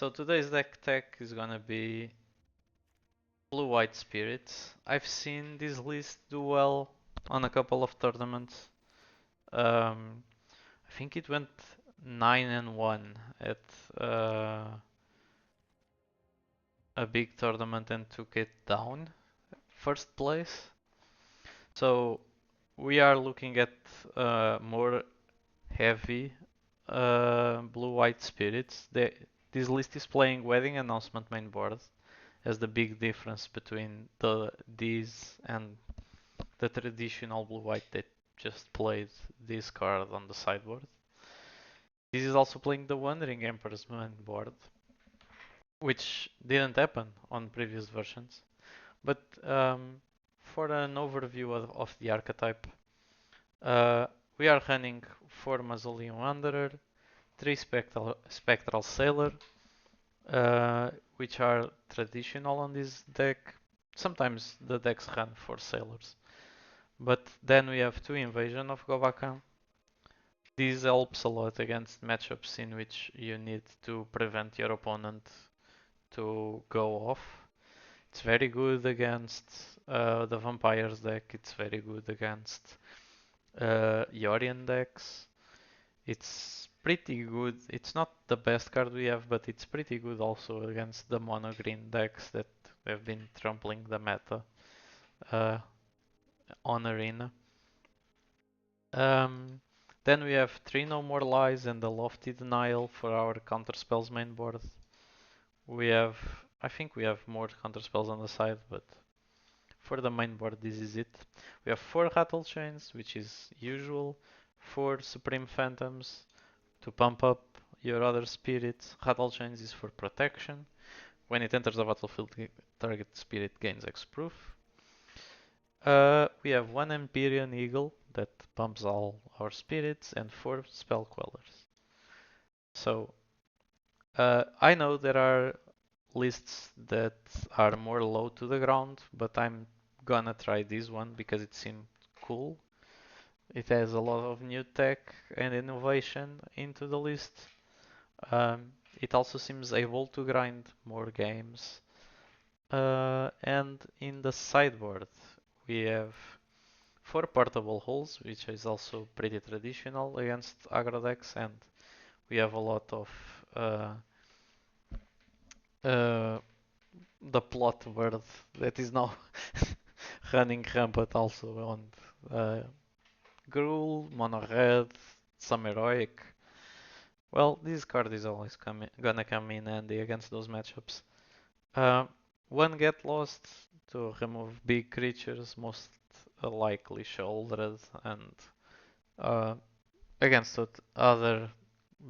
So today's deck tech is gonna be blue-white spirits. I've seen this list do well on a couple of tournaments. I think it went 9-1 at uh, a big tournament and took it down first place. So we are looking at more heavy blue-white spirits. This list is playing Wedding Announcement main board as the big difference between these and the traditional blue-white that just played this card on the sideboard. This is also playing the Wandering Emperor's main board, which didn't happen on previous versions. But for an overview of the archetype, uh, we are running 4 Mausoleum Wanderer, 3 Spectral Sailor, which are traditional on this deck. Sometimes the decks run 4 Sailors. But then we have 2 Invasion of Gobakan. This helps a lot against matchups in which you need to prevent your opponent to go off. It's very good against the Vampires deck, it's very good against Yorion decks. It's pretty good. It's not the best card we have, but it's pretty good also against the mono green decks that have been trampling the meta uh, on Arena. Then we have 3 No More Lies and the Lofty Denial for our counterspells main board. I think we have more counterspells on the side, but for the main board this is it. We have 4 Rattle Chains, which is usual, 4 Supreme Phantoms to pump up your other spirits. Rattle Chains is for protection. When it enters the battlefield, target spirit gains X-Proof. We have 1 Empyrean Eagle that pumps all our spirits and 4 Spell Quellers. So I know there are lists that are more low to the ground, but I'm gonna try this one because it seemed cool. It has a lot of new tech and innovation into the list. It also seems able to grind more games. And in the sideboard, we have 4 portable holes, which is also pretty traditional against aggro decks, and we have a lot of uh, the plot word that is now running rampant also on Gruul, Mono Red, some Heroic. Well, this card is always gonna come in handy against those matchups. Uh, 1 Get Lost to remove big creatures, most likely shouldered, and uh, against other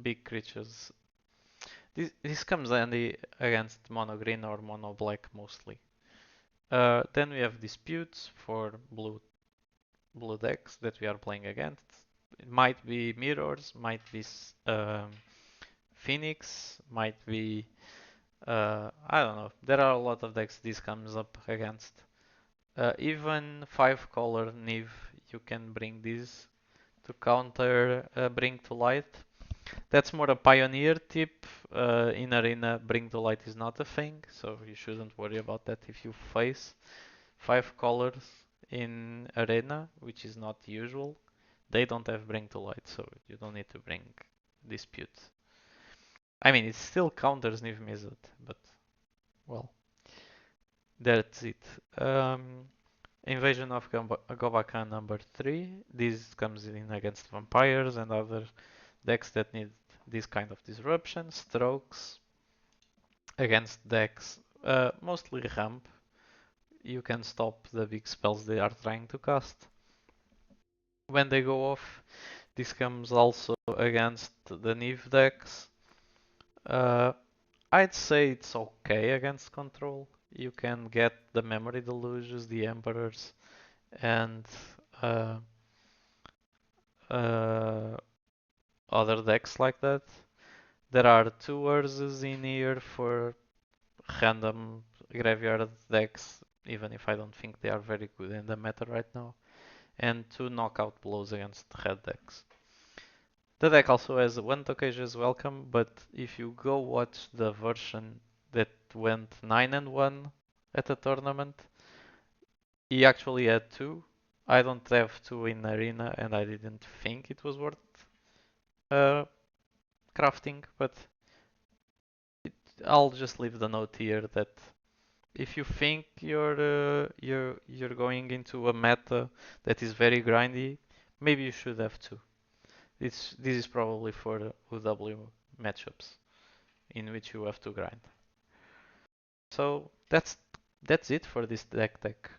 big creatures. This comes handy against mono green or mono black mostly. Then we have disputes for blue decks that we are playing against. It might be mirrors, might be Phoenix, might be I don't know. There are a lot of decks this comes up against. Even 5 color Niv, you can bring this to counter Bring to Light. That's more a pioneer tip. In Arena, Bring to Light is not a thing, so you shouldn't worry about that if you face 5 colors in Arena, which is not usual. They don't have Bring to Light, so you don't need to bring Dispute. I mean, it still counters Niv Mizzet, but well, that's it. Invasion of Gobakan number 3. This comes in against vampires and other decks that need this kind of disruption. Strokes against decks, mostly ramp. You can stop the big spells they are trying to cast. When they go off, this comes also against the Niv decks. I'd say it's okay against control. You can get the Memory Deluges, the Emperors, and uh, uh, other decks like that. There are 2 Urzes in here for random graveyard decks, even if I don't think they are very good in the meta right now, and 2 knockout blows against red decks. The deck also has one Tokaija's Welcome, but if you go watch the version that went 9 and 1 at a tournament, he actually had two. I don't have two in Arena, and I didn't think it was worth uh, crafting, but it, I'll just leave the note here that if you think you're going into a meta that is very grindy, maybe you should have two. This is probably for UW matchups in which you have to grind. So that's it for this deck tech.